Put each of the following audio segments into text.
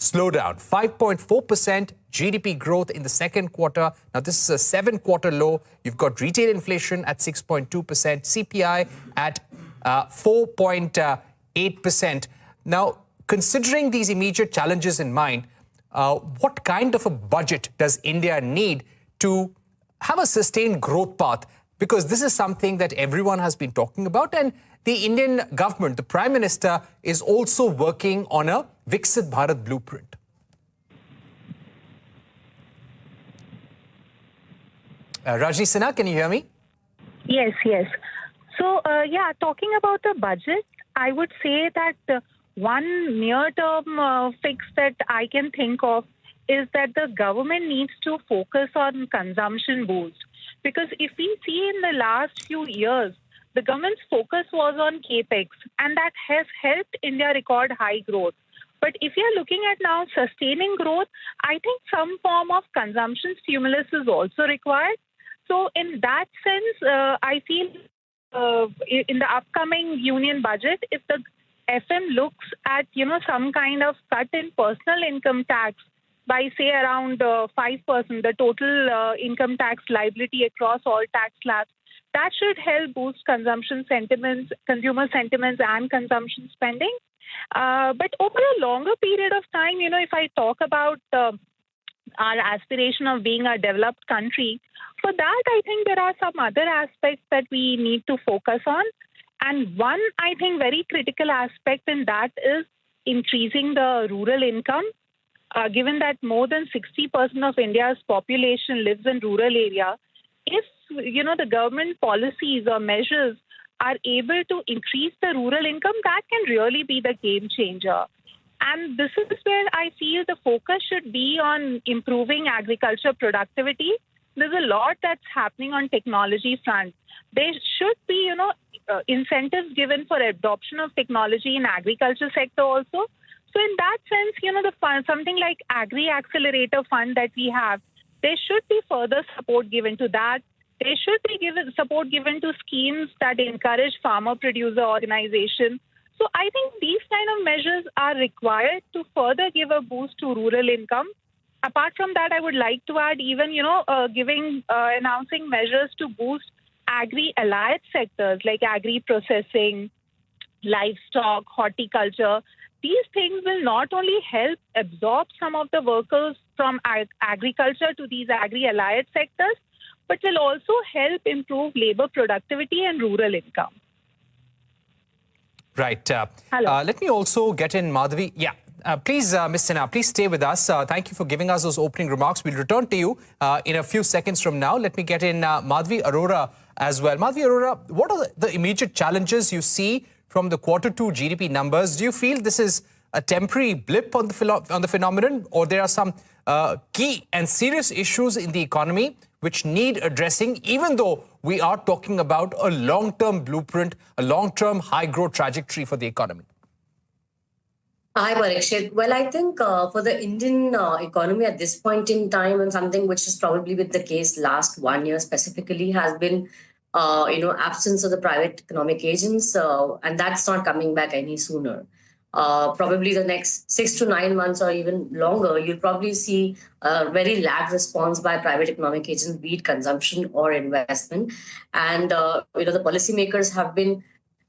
slowdown. 5.4% GDP growth in the second quarter. Now, this is a 7-quarter low. You've got retail inflation at 6.2%, CPI at 4.8%. Now, considering these immediate challenges in mind, what kind of a budget does India need to have a sustained growth path? Because this is something that everyone has been talking about, and the Indian government, the Prime Minister, is also working on a Viksit Bharat blueprint. Rajni Sinha, can you hear me? Yes. So, talking about the budget, I would say that one near-term fix that I can think of is that the government needs to focus on consumption boost. Because if we see in the last few years, the government's focus was on capex, and that has helped India record high growth. But if you're looking at now sustaining growth, I think some form of consumption stimulus is also required. So in that sense, I feel in the upcoming union budget, if the FM looks at, some kind of cut in personal income tax by, say, around 5%, the total income tax liability across all tax slabs, that should help boost consumption sentiments, consumer sentiments and consumption spending. But over a longer period of time, if I talk about our aspiration of being a developed country, for that, I think there are some other aspects that we need to focus on. And one, I think, very critical aspect in that is increasing the rural income. Given that more than 60% of India's population lives in rural area, if, the government policies or measures are able to increase the rural income, that can really be the game changer. And this is where I feel the focus should be on improving agriculture productivity. There's a lot that's happening on technology front. There should be, incentives given for adoption of technology in agriculture sector also. So in that sense, the fund, something like Agri Accelerator Fund that we have, there should be further support given to that. There should be support given to schemes that encourage farmer-producer organization. So I think these kind of measures are required to further give a boost to rural income. Apart from that, I would like to add even, announcing measures to boost agri-allied sectors like agri-processing, livestock, horticulture. These things will not only help absorb some of the workers from agriculture to these agri-allied sectors, but will also help improve labor productivity and rural income. Right. Let me also get in Madhavi. Yeah. Please, Ms. Sinha, please stay with us. Thank you for giving us those opening remarks. We'll return to you in a few seconds from now. Let me get in Madhavi Arora as well. Madhavi Arora, what are the immediate challenges you see from the Q2 GDP numbers? Do you feel this is a temporary blip on the phenomenon, or there are some key and serious issues in the economy which need addressing, even though we are talking about a long-term blueprint, a long-term high-growth trajectory for the economy? Hi, Parikshit. Well, I think for the Indian economy at this point in time, and something which has probably been the case last 1 year specifically, has been absence of the private economic agents, and that's not coming back any sooner. Probably the next 6 to 9 months or even longer, you'll probably see a very lagged response by private economic agents, be it consumption or investment. And, the policymakers have been,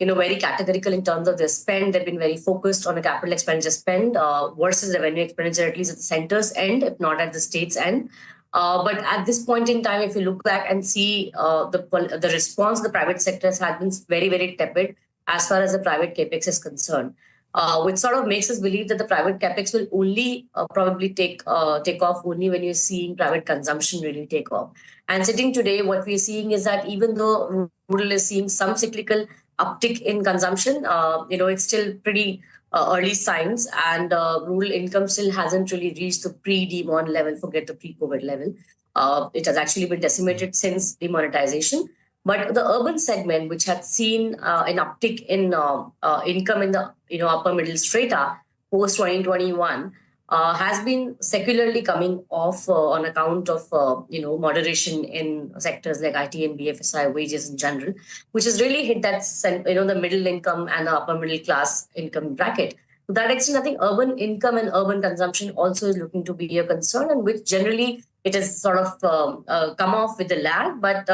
very categorical in terms of their spend. They've been very focused on a capital expenditure spend versus revenue expenditure, at least at the center's end, if not at the state's end. But at this point in time, if you look back and see the response the private sector has had been very, very tepid as far as the private capex is concerned, which sort of makes us believe that the private capex will only probably take off only when you're seeing private consumption really take off. And sitting today, what we're seeing is that even though rural is seeing some cyclical uptick in consumption, it's still pretty early signs, and rural income still hasn't really reached the pre-demon level, forget the pre-COVID level. It has actually been decimated since demonetization. But the urban segment, which had seen an uptick in income in the upper middle strata post 2021, has been secularly coming off on account of moderation in sectors like IT and BFSI wages in general, which has really hit that the middle income and the upper middle class income bracket. To that extent, I think urban income and urban consumption also is looking to be a concern, and which generally it has sort of come off with a lag, but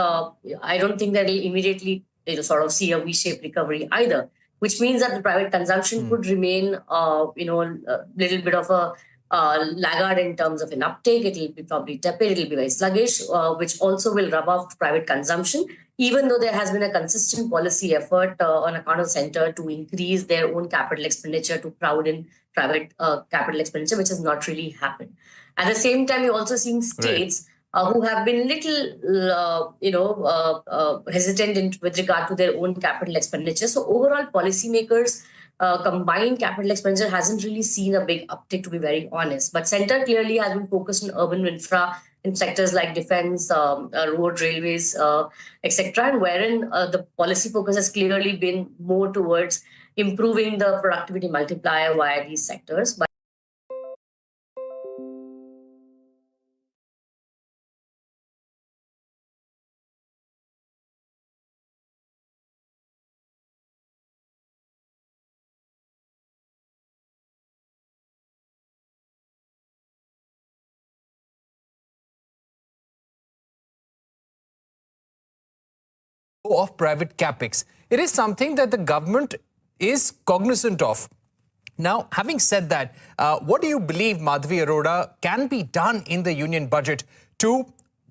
I don't think that it'll immediately sort of see a V-shaped recovery either, which means that the private consumption could remain, a little bit of a laggard in terms of an uptake. It'll be probably tepid, it'll be very sluggish, which also will rub off private consumption, even though there has been a consistent policy effort on account of center to increase their own capital expenditure to crowd in private capital expenditure, which has not really happened. At the same time, you're also seeing states who have been little, hesitant with regard to their own capital expenditure. So overall, policymakers' combined capital expenditure hasn't really seen a big uptick, to be very honest. But center clearly has been focused on urban infra in sectors like defense, road, railways, etc., and wherein the policy focus has clearly been more towards improving the productivity multiplier via these sectors. But of private capex. It is something that the government is cognizant of. Now, having said that, what do you believe, Madhavi Arora, can be done in the union budget to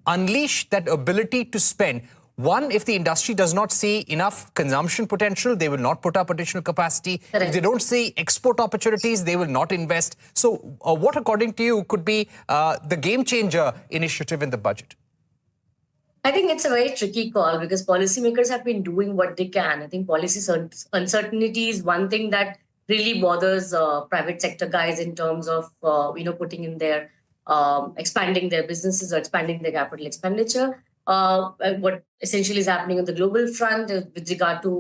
unleash that ability to spend? One, if the industry does not see enough consumption potential, they will not put up additional capacity. Correct. If they don't see export opportunities, they will not invest. So what, according to you, could be the game changer initiative in the budget? I think it's a very tricky call because policymakers have been doing what they can. I think policy uncertainty is one thing that really bothers private sector guys in terms of putting in their expanding their businesses or expanding their capital expenditure. What essentially is happening on the global front with regard to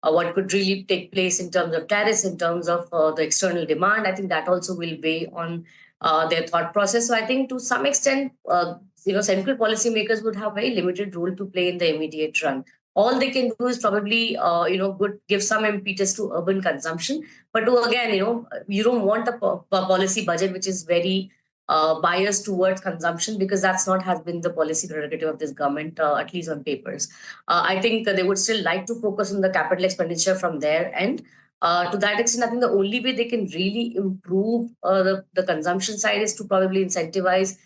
what could really take place in terms of tariffs, in terms of the external demand. I think that also will weigh on their thought process. So I think to some extent, central policymakers would have very limited role to play in the immediate run. All they can do is probably, give some impetus to urban consumption. But again, you don't want a policy budget which is very biased towards consumption, because that's not has been the policy prerogative of this government, at least on papers. I think they would still like to focus on the capital expenditure from their end. To that extent, I think the only way they can really improve the consumption side is to probably incentivize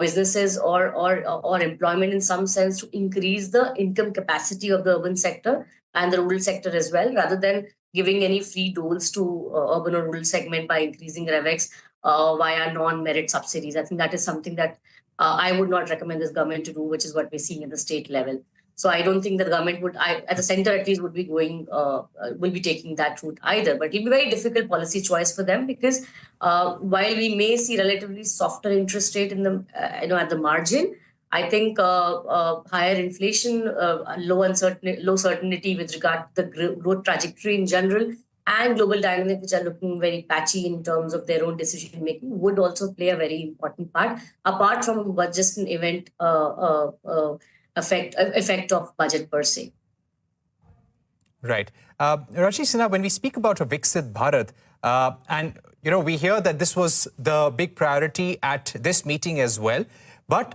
businesses or employment in some sense to increase the income capacity of the urban sector and the rural sector as well, rather than giving any free doles to urban or rural segment by increasing RevEx via non-merit subsidies. I think that is something that I would not recommend this government to do, which is what we're seeing at the state level. So I don't think the government would, at the center at least, will be taking that route either. But it'll be a very difficult policy choice for them, because while we may see relatively softer interest rate in the at the margin, I think higher inflation, low certainty with regard to the growth trajectory in general, and global dynamics, which are looking very patchy in terms of their own decision making, would also play a very important part, apart from just an event effect of budget per se. Right. Rajesh Sinha, when we speak about a Viksit Bharat, and we hear that this was the big priority at this meeting as well, but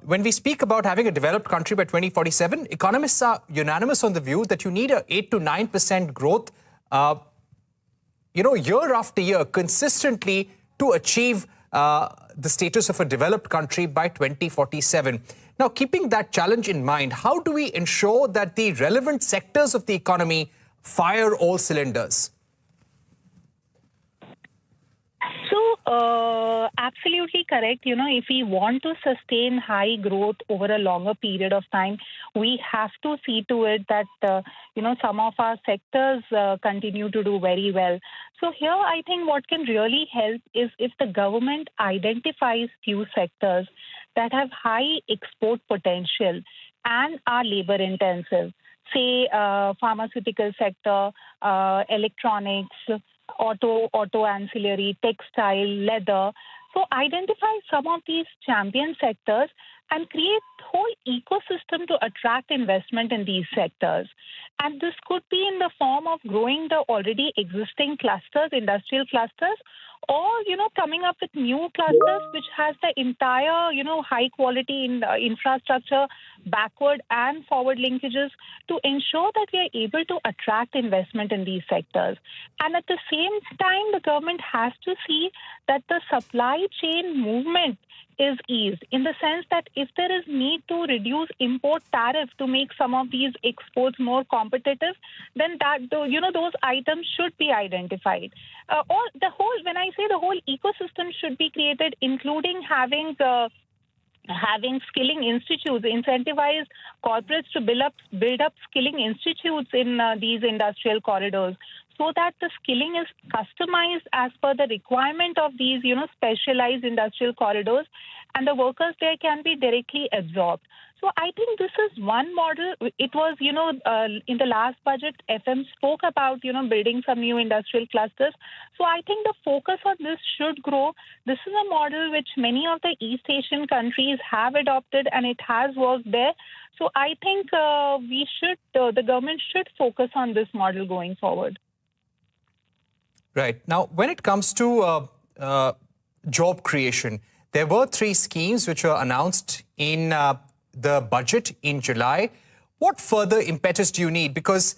when we speak about having a developed country by 2047, economists are unanimous on the view that you need a 8 to 9% growth, year after year, consistently, to achieve the status of a developed country by 2047. Now, keeping that challenge in mind, how do we ensure that the relevant sectors of the economy fire all cylinders? So, absolutely correct. If we want to sustain high growth over a longer period of time, we have to see to it that, some of our sectors continue to do very well. So here, I think what can really help is if the government identifies few sectors that have high export potential and are labor intensive, say pharmaceutical sector, electronics, auto ancillary, textile, leather. So identify some of these champion sectors and create whole ecosystem to attract investment in these sectors. And this could be in the form of growing the already existing clusters, industrial clusters, or, coming up with new clusters which has the entire, high quality in infrastructure, backward and forward linkages to ensure that we are able to attract investment in these sectors. And at the same time, the government has to see that the supply chain movement is eased, in the sense that if there is need to reduce import tariff to make some of these exports more competitive, then those items should be identified. Or when I say the whole ecosystem should be created, including having skilling institutes, incentivize corporates to build up skilling institutes in these industrial corridors, so that the skilling is customized as per the requirement of these, specialized industrial corridors, and the workers there can be directly absorbed. So I think this is one model. It was, in the last budget, FM spoke about, building some new industrial clusters. So I think the focus on this should grow. This is a model which many of the East Asian countries have adopted, and it has worked there. So I think the government should focus on this model going forward. Right. Now, when it comes to job creation, there were 3 schemes which were announced in the budget in July. What further impetus do you need? Because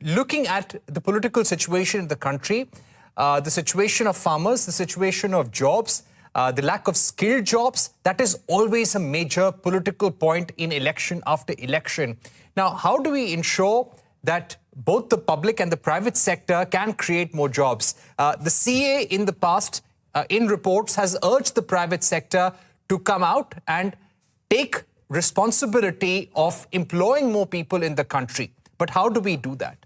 looking at the political situation in the country, the situation of farmers, the situation of jobs, the lack of skilled jobs, that is always a major political point in election after election. Now, how do we ensure that both the public and the private sector can create more jobs? The CA in the past, in reports, has urged the private sector to come out and take responsibility of employing more people in the country. But how do we do that?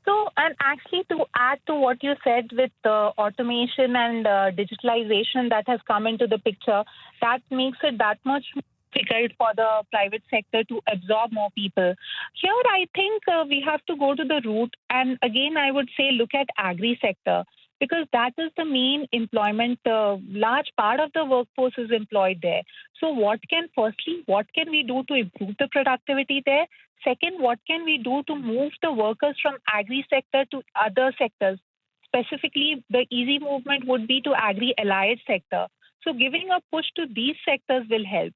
So, and actually to add to what you said with automation and digitalization that has come into the picture, that makes it that much more difficult for the private sector to absorb more people. Here, I think we have to go to the root. And again, I would say look at agri sector, because that is the main employment. Large part of the workforce is employed there. So what can we do to improve the productivity there? Second, what can we do to move the workers from agri sector to other sectors? Specifically, the easy movement would be to agri-allied sector. So giving a push to these sectors will help.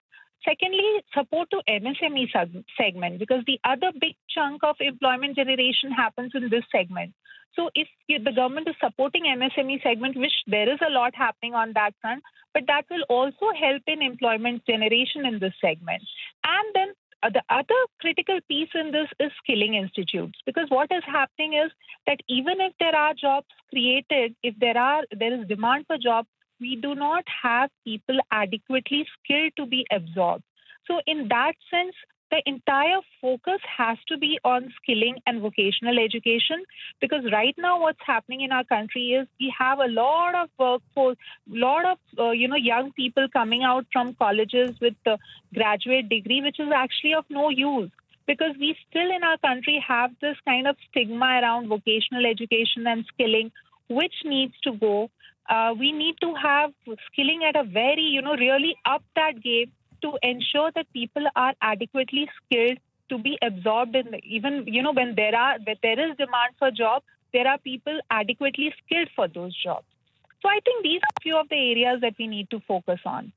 Secondly, support to MSME segment, because the other big chunk of employment generation happens in this segment. So if the government is supporting MSME segment, which there is a lot happening on that front, but that will also help in employment generation in this segment. And then the other critical piece in this is skilling institutes, because what is happening is that even if there are jobs created, if there is demand for jobs, we do not have people adequately skilled to be absorbed. So in that sense, the entire focus has to be on skilling and vocational education, because right now what's happening in our country is we have a lot of workforce, young people coming out from colleges with the graduate degree, which is actually of no use, because we still in our country have this kind of stigma around vocational education and skilling, which needs to go. We need to have skilling at a very, really up that game to ensure that people are adequately skilled to be absorbed in when there is demand for jobs, there are people adequately skilled for those jobs. So I think these are a few of the areas that we need to focus on.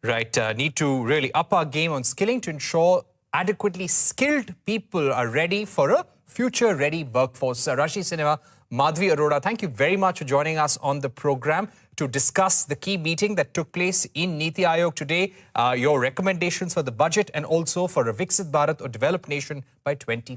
Right. Need to really up our game on skilling to ensure adequately skilled people are ready for a future-ready workforce. Rashi Cinema, Madhavi Arora, thank you very much for joining us on the program to discuss the key meeting that took place in Niti Aayog today, your recommendations for the budget and also for a Viksit Bharat or developed nation by 2040.